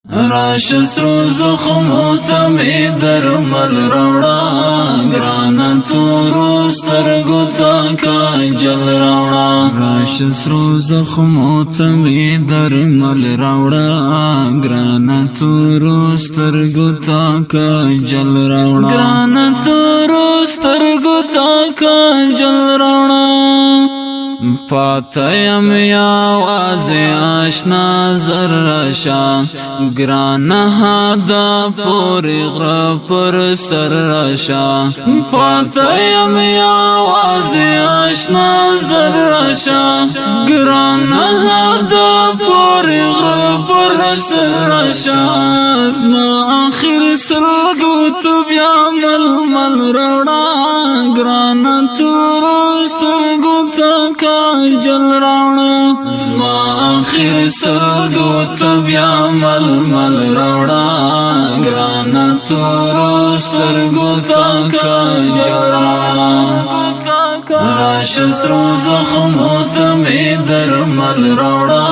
راشسترو زخمو تمی درمل روڑا گرانا تورو سترگو تا کانجل روڑا راشسترو زخمو تمی درمل روڑا گرانا تورو سترگو تا کانجل روڑا گرانا تورو سترگو تا کانجل روڑا پاتیم یا واضی آشنا زرشا گرانا حدا پوری غرب پر سرشا پاتیم یا واضی آشنا زرشا گرانا حدا پوری غرب پر سرشا ازما آخر سلگو تو بیا مل روڑا گرانا تورسترگو تا کانجل روڑا زما آخر سلگو تو بیا مل روڑا گرانا تورسترگو تا کانجل روڑا راشسترو زخمو تمی درمل روڑا